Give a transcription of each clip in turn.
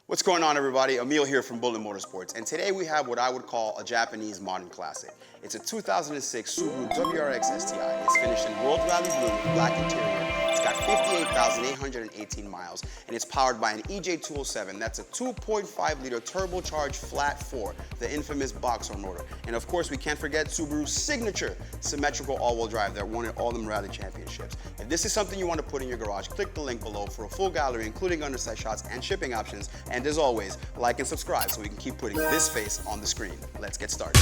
What's going on, everybody? Emil here from Bullet Motorsports, and today we have what I would call a Japanese modern classic. It's a 2006 Subaru WRX STI. It's finished in World Rally Blue with black interior. It's got 58,818 miles, and it's powered by an EJ207. That's a 2.5-liter turbocharged flat 4, the infamous boxer motor. And of course, we can't forget Subaru's signature symmetrical all-wheel drive that won at all them rally championships. If this is something you want to put in your garage, click the link below for a full gallery, including underside shots and shipping options. And as always, like and subscribe so we can keep putting this face on the screen. Let's get started.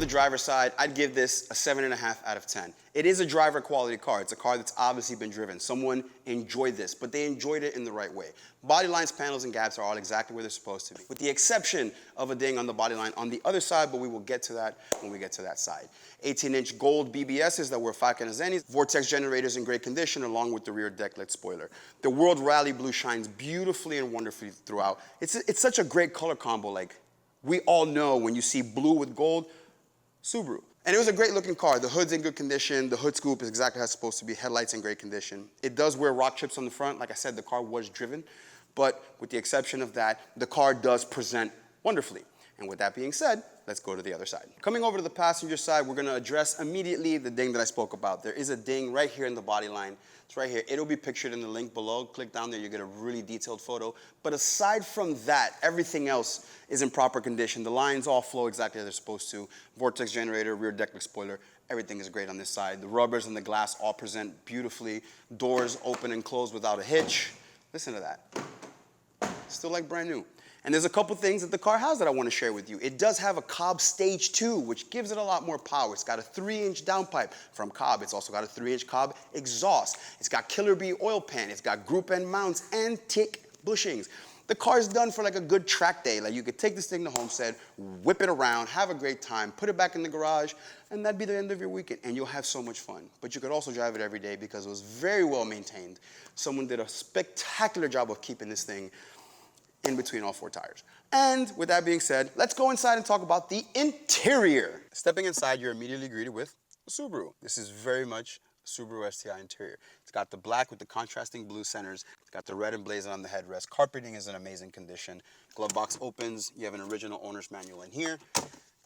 Driver's side, I'd give this a 7.5 out of 10. It is a driver quality car. It's a car that's obviously been driven. Someone enjoyed this, but they enjoyed it in the right way. Body lines, panels, and gaps are all exactly where they're supposed to be, with the exception of a ding on the body line on the other side, but we will get to that when we get to that side. 18-inch gold BBSs that were Fakenazeni, vortex generators in great condition, along with the rear decklet spoiler. The World Rally Blue shines beautifully and wonderfully throughout. It's such a great color combo. Like, we all know when you see blue with gold, Subaru. And it was a great looking car. The hood's in good condition. The hood scoop is exactly how it's supposed to be. Headlights in great condition. It does wear rock chips on the front. Like I said, the car was driven. But with the exception of that, the car does present wonderfully. And with that being said, let's go to the other side. Coming over to the passenger side, we're gonna address immediately the ding that I spoke about. There is a ding right here in the body line. It's right here. It'll be pictured in the link below. Click down there, you get a really detailed photo. But aside from that, everything else is in proper condition. The lines all flow exactly as they're supposed to. Vortex generator, rear decklet spoiler, everything is great on this side. The rubbers and the glass all present beautifully. Doors open and close without a hitch. Listen to that. Still like brand new. And there's a couple things that the car has that I want to share with you. It does have a Cobb Stage 2, which gives it a lot more power. It's got a 3-inch downpipe from Cobb. It's also got a 3-inch Cobb exhaust. It's got Killer Bee oil pan. It's got group end mounts and tick bushings. The car's done for like a good track day. Like, you could take this thing to Homestead, whip it around, have a great time, put it back in the garage, and that'd be the end of your weekend, and you'll have so much fun. But you could also drive it every day because it was very well maintained. Someone did a spectacular job of keeping this thing in between all 4 tires. And with that being said, let's go inside and talk about the interior. Stepping inside, you're immediately greeted with a Subaru. This is very much a Subaru STI interior. It's got the black with the contrasting blue centers. It's got the red emblazoned on the headrest. Carpeting is in amazing condition. Glove box opens. You have an original owner's manual in here.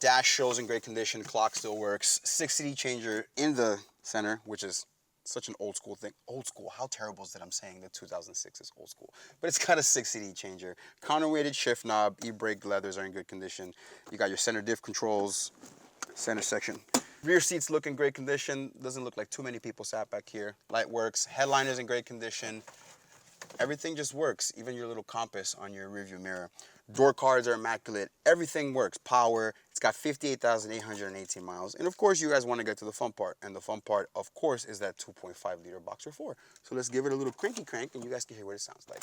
Dash shows in great condition. Clock still works. 6-CD changer in the center, which is such an old school thing. Old school, how terrible is it I'm saying that 2006 is old school? But it's got a 6-CD changer. Counterweighted shift knob, e-brake leathers are in good condition. You got your center diff controls, center section. Rear seats look in great condition. Doesn't look like too many people sat back here. Light works, headliner's in great condition. Everything just works, even your little compass on your rearview mirror. Door cards are immaculate. Everything works. Power. It's got 58,818 miles. And of course, you guys want to get to the fun part. And the fun part, of course, is that 2.5-liter boxer 4. So let's give it a little cranky crank, and you guys can hear what it sounds like.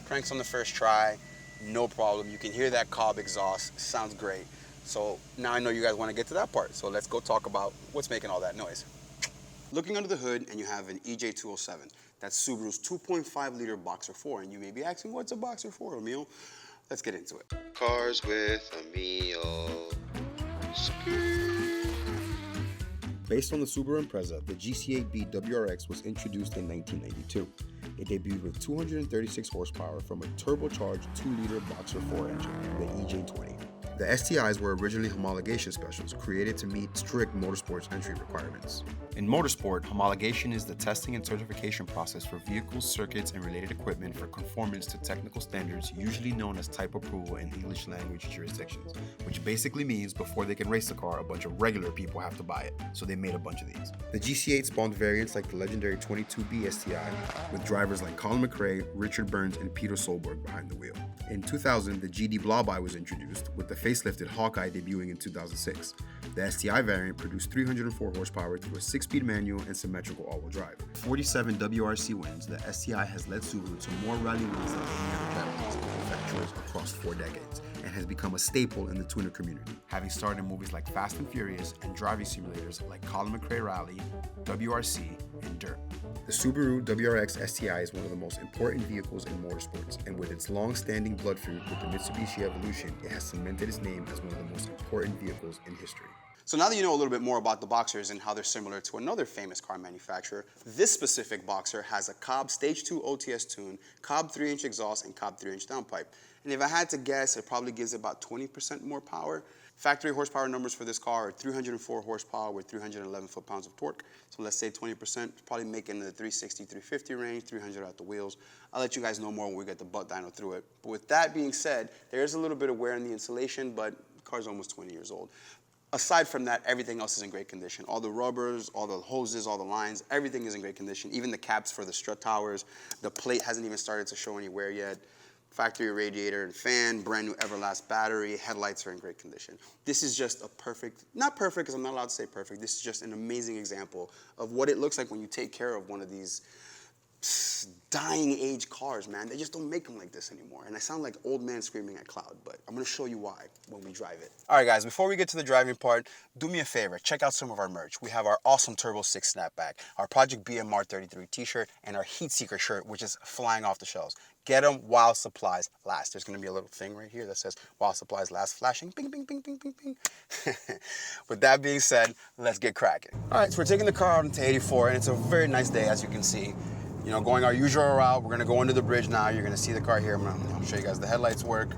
Cranks on the first try, no problem. You can hear that Cobb exhaust. Sounds great. So now I know you guys want to get to that part. So let's go talk about what's making all that noise. Looking under the hood, and you have an EJ207. That's Subaru's 2.5-liter boxer 4. And you may be asking, what's a boxer 4, Emil? Let's get into it. Cars with Emil. Based on the Subaru Impreza, the GC8B WRX was introduced in 1992. It debuted with 236 horsepower from a turbocharged 2-liter boxer 4 engine, the EJ20. The STIs were originally homologation specials created to meet strict motorsports entry requirements. In motorsport, homologation is the testing and certification process for vehicles, circuits, and related equipment for conformance to technical standards, usually known as type approval in English language jurisdictions, which basically means before they can race the car, a bunch of regular people have to buy it, so they made a bunch of these. The GC8 spawned variants like the legendary 22B STI, with drivers like Colin McRae, Richard Burns, and Peter Solberg behind the wheel. In 2000, the GD Blaubai was introduced, with the facelifted Hawkeye debuting in 2006. The STI variant produced 304 horsepower through a 6-speed manual and symmetrical all-wheel drive. 47 WRC wins, the STI has led Subaru to more rally wins than any other veterans manufacturers across 4 decades, and has become a staple in the tuner community, having starred in movies like Fast and Furious and driving simulators like Colin McRae Rally, WRC, and Dirt. The Subaru WRX STI is one of the most important vehicles in motorsports, and with its long-standing blood feud with the Mitsubishi Evolution, it has cemented its name as one of the most important vehicles in history. So now that you know a little bit more about the Boxers and how they're similar to another famous car manufacturer, this specific Boxer has a Cobb Stage 2 OTS tune, Cobb 3-inch exhaust, and Cobb 3-inch downpipe. And if I had to guess, it probably gives about 20% more power. Factory horsepower numbers for this car are 304 horsepower with 311 foot-pounds of torque. So let's say 20%, probably making the 360, 350 range, 300 out the wheels. I'll let you guys know more when we get the butt dyno through it. But with that being said, there is a little bit of wear in the insulation, but the car's almost 20 years old. Aside from that, everything else is in great condition. All the rubbers, all the hoses, all the lines, everything is in great condition. Even the caps for the strut towers, the plate hasn't even started to show any wear yet. Factory radiator and fan, brand new Everlast battery, headlights are in great condition. This is just a perfect, not perfect because I'm not allowed to say perfect, this is just an amazing example of what it looks like when you take care of one of these dying age cars, man. They just don't make them like this anymore. And I sound like old man screaming at cloud, but I'm gonna show you why when we drive it. All right, guys, before we get to the driving part, do me a favor, check out some of our merch. We have our awesome Turbo 6 snapback, our Project BMR 33 t-shirt, and our Heat Seeker shirt, which is flying off the shelves. Get them while supplies last. There's gonna be a little thing right here that says while supplies last, flashing, bing, bing, bing, bing, bing, bing. With that being said, let's get cracking. All right, so we're taking the car out into 84, and it's a very nice day, as you can see. You know, going our usual route, we're gonna go under the bridge now. You're gonna see the car here. I'm gonna show you guys the headlights work.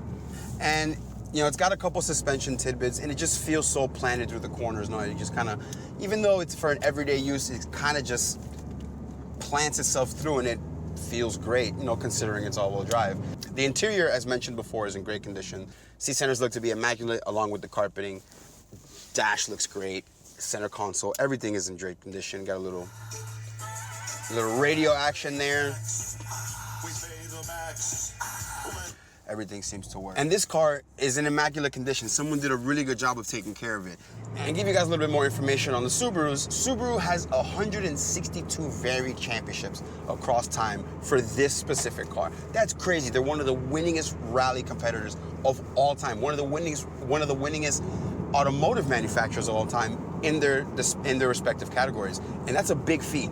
And, you know, it's got a couple suspension tidbits, and it just feels so planted through the corners. No, you just kind of, even though it's for an everyday use, it kind of just plants itself through, and it feels great, you know, considering it's all-wheel drive. The interior, as mentioned before, is in great condition. Seat centers look to be immaculate, along with the carpeting. Dash looks great. Center console, everything is in great condition. Got a little radio action there. Everything seems to work. And this car is in immaculate condition. Someone did a really good job of taking care of it. And give you guys a little bit more information on the Subarus. Subaru has 162 varied championships across time for this specific car. That's crazy. They're one of the winningest rally competitors of all time. One of the winningest automotive manufacturers of all time in their respective categories. And that's a big feat.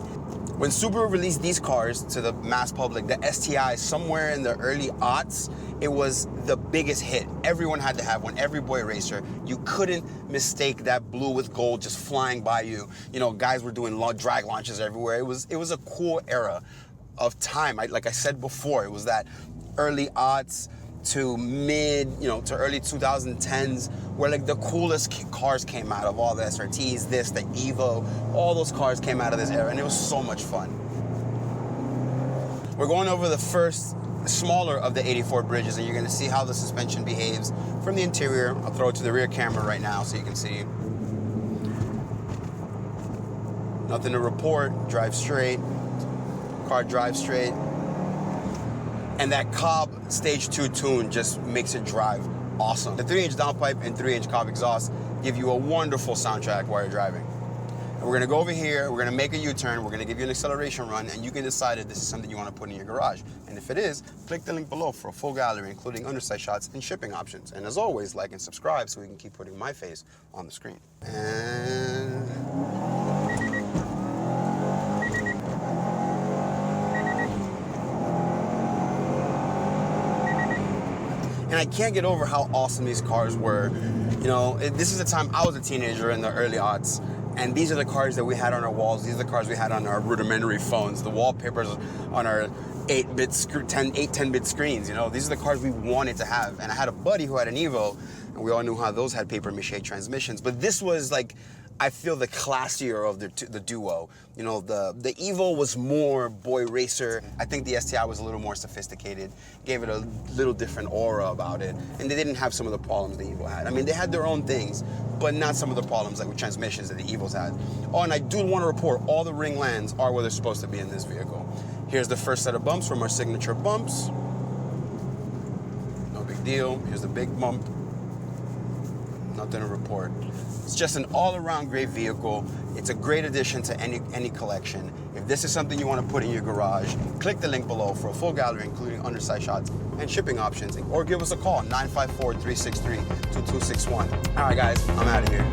When Subaru released these cars to the mass public, the STI, somewhere in the early aughts, it was the biggest hit. Everyone had to have one, every boy racer. You couldn't mistake that blue with gold just flying by you. You know, guys were doing drag launches everywhere. It was a cool era of time. Like I said before, it was that early aughts to to early 2010s, where like the coolest cars came out of all the SRTs, the Evo, all those cars came out of this era, and it was so much fun. We're going over the first smaller of the 84 bridges, and you're gonna see how the suspension behaves from the interior. I'll throw it to the rear camera right now so you can see. Nothing to report, drive straight, car drives straight. And that Cobb Stage 2 tune just makes it drive awesome. The 3-inch downpipe and 3-inch Cobb exhaust give you a wonderful soundtrack while you're driving. And we're gonna go over here, we're gonna make a U-turn, we're gonna give you an acceleration run, and you can decide if this is something you wanna put in your garage. And if it is, click the link below for a full gallery, including underside shots and shipping options. And as always, like and subscribe so we can keep putting my face on the screen. And I can't get over how awesome these cars were. You know, this is the time I was a teenager in the early aughts, and these are the cars that we had on our walls. These are the cars we had on our rudimentary phones, the wallpapers on our 10-bit screens. You know, these are the cars we wanted to have. And I had a buddy who had an Evo, and we all knew how those had paper mache transmissions. But this was like, I feel the classier of the duo. You know, the Evo was more boy racer. I think the STI was a little more sophisticated, gave it a little different aura about it, and they didn't have some of the problems the Evo had. I mean, they had their own things, but not some of the problems like with transmissions that the Evos had. Oh, and I do want to report, all the ring lands are where they're supposed to be in this vehicle. Here's the first set of bumps from our signature bumps. No big deal. Here's the big bump. Nothing to report. It's just an all-around great vehicle. It's a great addition to any collection. If this is something you want to put in your garage, click the link below for a full gallery including underside shots and shipping options, or give us a call, 954-363-2261. All right, guys, I'm out of here.